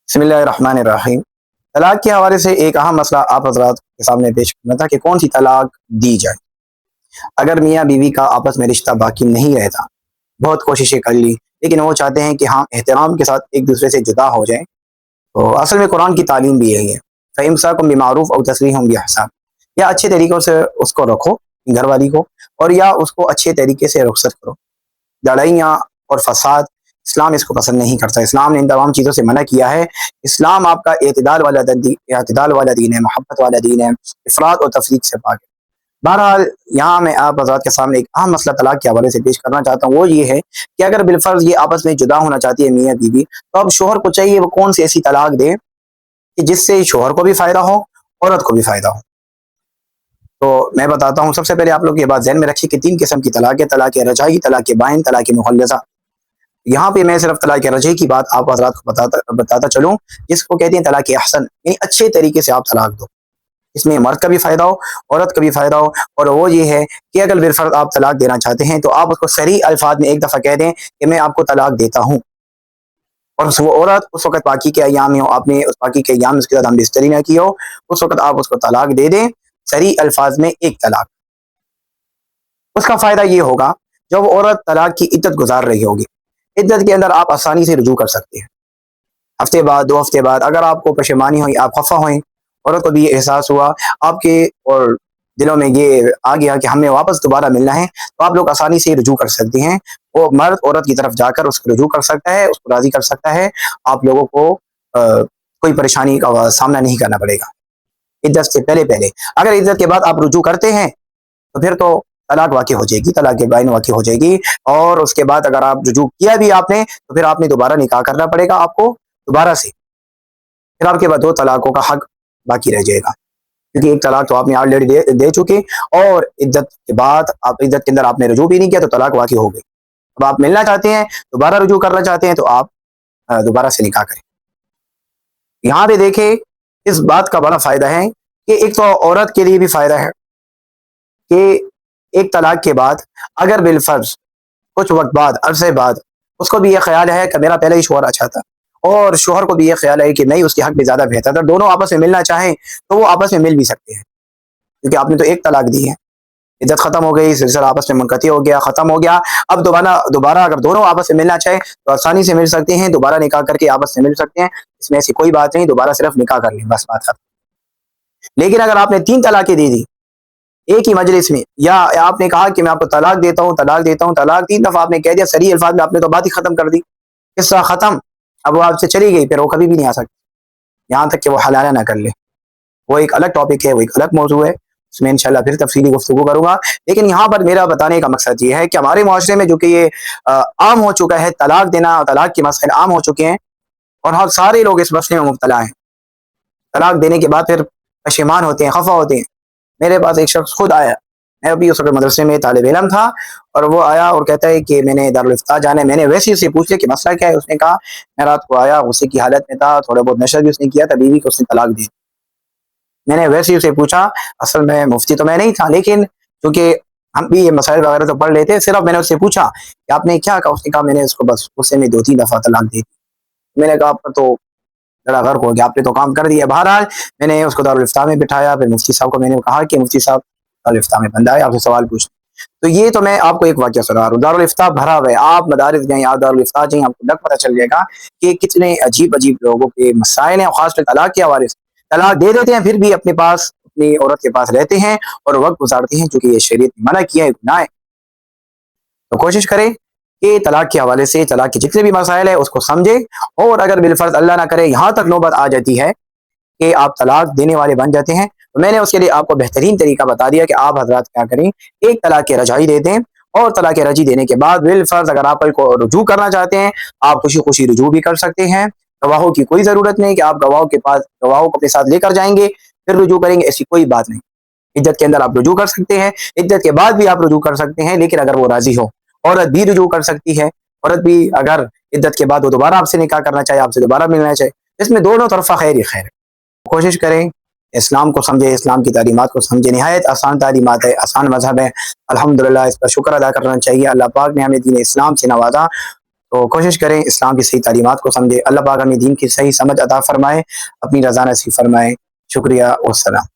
बिस्मिल्लाहिर्रहमानिर्रहीम। तलाक के हवाले से एक अहम मसला आप हजरात के सामने पेश करना था कि कौन सी तलाक दी जाए। अगर मियाँ बीवी का आपस में रिश्ता बाकी नहीं रहता, बहुत कोशिशें कर ली, लेकिन वो चाहते हैं कि हम एहतराम के साथ एक दूसरे से जुदा हो जाएं, तो असल में कुरान की तालीम भी यही है। फ़इम्साकुम बिमारूफ़ औ तस्रीहुम बिइहसान, या अच्छे तरीक़ों से उसको रखो, घर वाली को, और या उसको अच्छे तरीके से रुख़सत करो। लड़ाइयाँ और फसाद इस्लाम इसको पसंद नहीं करता। इस्लाम ने इन तमाम चीज़ों से मना किया है। इस्लाम आपका एतदाल वाला दीन है, मोहब्बत वाला दीन है, इफ़रात और तफरीक से पाक है। बहरहाल यहाँ मैं आप हज़रात के सामने एक अहम मसला तलाक के हवाले से पेश करना चाहता हूँ। वो ये है कि अगर बिलफ़र्ज़ ये आपस में जुदा होना चाहती है मियाँ बीवी, तो अब शोहर को चाहिए वो कौन सी ऐसी तलाक दे कि जिससे शोहर को भी फ़ायदा हो, औरत को भी फ़ायदा हो। तो मैं बताता हूँ, सबसे पहले आप लोग ये बात ज़हन में रखिए कि 3 किस्म की तलाक है: तलाक रजाई, तलाक बाइन, तलाक मुग़ल्लज़ा। यहाँ पे मैं सिर्फ तलाक रजाई की बात आप हज़रात को बताता चलूँ, जिसको कहते हैं तलाक अहसन, यानी अच्छे तरीके से आप तलाक दो। इसमें मर्द का भी फ़ायदा हो, औरत का भी फ़ायदा हो। और वो ये है कि अगर बिलफ़र्ज़ आप तलाक देना चाहते हैं, तो आप उसको सही अल्फ़ाज़ में एक दफ़ा कह दें कि मैं आपको तलाक देता हूँ, और वो औरत उस वक़्त बाकी के अय्याम में हो, आपने उस बाकी के अय्याम में उसके साथ हमबिस्तरी ना की हो, उस वक़्त आप उसको तलाक दे दें, सही अल्फ़ाज़ में एक तलाक। उसका फ़ायदा ये होगा, जब औरत तलाक की इद्दत गुज़ार रही होगी, इद्दत के अंदर आप आसानी से रुजू कर सकते हैं। हफ़्ते बाद, 2 हफ़्ते बाद अगर आपको पशेमानी हुई, आप खफ़ा हुए, औरत को भी एहसास हुआ, आपके और दिलों में ये आ गया कि हमें वापस दोबारा मिलना है, तो आप लोग आसानी से रुजू कर सकते हैं। वो मर्द औरत की तरफ जाकर उसको रुजू कर सकता है, उसको राज़ी कर सकता है। आप लोगों को कोई परेशानी का सामना नहीं करना पड़ेगा इद्दत से पहले-पहले। अगर इद्दत के बाद आप रुजू करते हैं, तो फिर तो तलाक वाक़ई हो जाएगी, तलाक बाइन वाक़ई हो जाएगी। और उसके बाद अगर आप रुजू किया भी आपने, तो फिर आपने दोबारा निकाह करना पड़ेगा आपको दोबारा से। फिर आपके बाद 2 तलाकों का हक बाकी रह जाएगा, क्योंकि एक तलाक तो आपने ऑलरेडी दे चुके, और इद्दत के बाद आप इद्दत के अंदर आपने रुजू भी नहीं किया, तो तलाक वाक़ई हो गई। अब आप मिलना चाहते हैं, दोबारा रुजू करना चाहते हैं, तो आप दोबारा से निकाह करें। यहाँ पे देखें, इस बात का बड़ा फ़ायदा है कि एक तो औरत के लिए भी फ़ायदा है कि एक तलाक के बाद अगर बिलफ़र्ज़ कुछ वक़्त बाद, अरसे बाद उसको भी ये ख़्याल है कि मेरा पहले ही शौहर अच्छा था, और शौहर को भी ये ख़्याल है कि नहीं, उसके हक़ में ज़्यादा बेहतर था, दोनों आपस में मिलना चाहें, तो वो आपस में मिल भी सकते हैं, क्योंकि आपने तो एक तलाक दी है। इद्दत ख़त्म हो गई, सिलसिला आपस में मुनक़ती हो गया, ख़त्म हो गया। अब दोबारा अगर दोनों आपस में मिलना चाहें, तो आसानी से मिल सकते हैं, दोबारा निकाह करके आपस में मिल सकते हैं। इसमें ऐसी कोई बात नहीं, दोबारा सिर्फ़ निकाह कर लें, बस बात ख़त्म। लेकिन अगर आपने 3 तलाक़ें दे दी एक ही मजलिस में, या आपने कहा कि मैं आपको तलाक देता हूँ, तलाक देता हूँ, तलाक 3 दफ़ा आपने कह दिया सरी अल्फाज में, आपने तो बात ही ख़त्म कर दी, किस्सा ख़त्म। अब वो आपसे चली गई, फिर वो कभी भी नहीं आ सकती, यहाँ तक कि वो हलाला ना कर ले। वो एक अलग टॉपिक है, वो एक अलग मौजू है, उसमें इंशाल्लाह फिर तफ़सीली गुफ्तगू करूँगा। लेकिन यहाँ पर मेरा बताने का मकसद ये है कि हमारे मुआशरे में जो कि ये आम हो चुका है, तलाक देना और तलाक के मसले आम हो चुके हैं, और हम सारे लोग इस मसले में मुब्तला हैं। तलाक देने के बाद फिर पशेमान होते हैं, खफ़ा होते हैं। मेरे पास एक शख्स खुद आया, मैं अभी उस वक़्त मदरसे में तालिब इल्म था, और वो आया और कहता है कि मैंने दारुल इफ्ता जाना है। मैंने वैसे ही उससे पूछ लिया कि मसला क्या है? उसने कहा मैं रात को आया, गुस्से की हालत में था, थोड़ा बहुत नशा भी उसने किया था, बीवी को उसने तलाक दी। मैंने वैसे ही उसे पूछा, असल में मुफ्ती तो मैं नहीं था, लेकिन चूँकि हम भी ये मसाइल वगैरह तो पढ़ लेते हैं, सिर्फ मैंने उससे पूछा कि आपने क्या कहा? उसने कहा मैंने उसको बस गुस्से में 2-3 दफ़ा तलाक दी। मैंने कहा आपका तो बड़ा गर्क हो गया, आपने तो काम कर दिया। बहरहाल मैंने उसको दारुल इफ्ता में बिठाया, फिर मुफ्ती साहब को मैंने कहा कि मुफ्ती साहब दारुल इफ्ता में बंदा है, आपसे सवाल पूछ। तो ये तो मैं आपको एक वाक़या सुना रहा हूँ, दारुल इफ्ता भरा हुआ है, आप मदारिस जाएँ, आप दारुल इफ्ता जाएँ, आपको लग पता चल जाएगा कि कितने अजीब-अजीब लोगों के मसाइल हैं, और ख़ास कर तलाक के हवाले से। तलाक दे देते हैं, फिर भी अपने पास अपनी औरत के पास रहते हैं और वक़्त गुज़ारते हैं, चूँकि ये शरीयत ने मना किया है, गुनाह है। तो कोशिश करें कि तलाक के हवाले से तलाक के जितने भी मसाइल हैं उसको समझें, और अगर बिलफ़र्ज़ अल्लाह ना करे यहाँ तक नौबत आ जाती है कि आप तलाक देने वाले बन जाते हैं, तो मैंने उसके लिए आपको बेहतरीन तरीका बता दिया कि आप हज़रात क्या करें, एक तलाक रजाई दे दें, और तलाक रजी देने के बाद बिलफ़र्ज़ अगर आप को रुजू करना चाहते हैं, आप खुशी-खुशी रुजू भी कर सकते हैं। गवाहों की कोई ज़रूरत नहीं कि आप गवाहों को अपने साथ लेकर जाएँगे, फिर रुजू करेंगे, ऐसी कोई बात नहीं। इद्दत के अंदर आप रुजू कर सकते हैं, इद्दत के बाद भी आप रुजू कर सकते हैं, लेकिन अगर वो राज़ी हो। औरत भी रुजू कर सकती है, औरत भी अगर इद्दत के बाद वो दोबारा आपसे निकाह करना चाहे, आपसे दोबारा मिलना चाहे, इसमें दोनों तरफ़ा खैर ही खैर है। कोशिश करें, इस्लाम को समझें, इस्लाम की तालीमात को समझें, निहायत आसान तालीमात है, आसान मज़हब है। अल्हम्दुलिल्लाह, इस पर शुक्र अदा करना चाहिए, अल्लाह पाक ने हमें दीन इस्लाम से नवाज़ा। تو کوشش کریں اسلام کی صحیح تعلیمات کو سمجھیں. اللہ پاک ہمیں دین کی صحیح سمجھ عطا فرمائے, اپنی رضا نصیب فرمائے. شکریہ والسلام.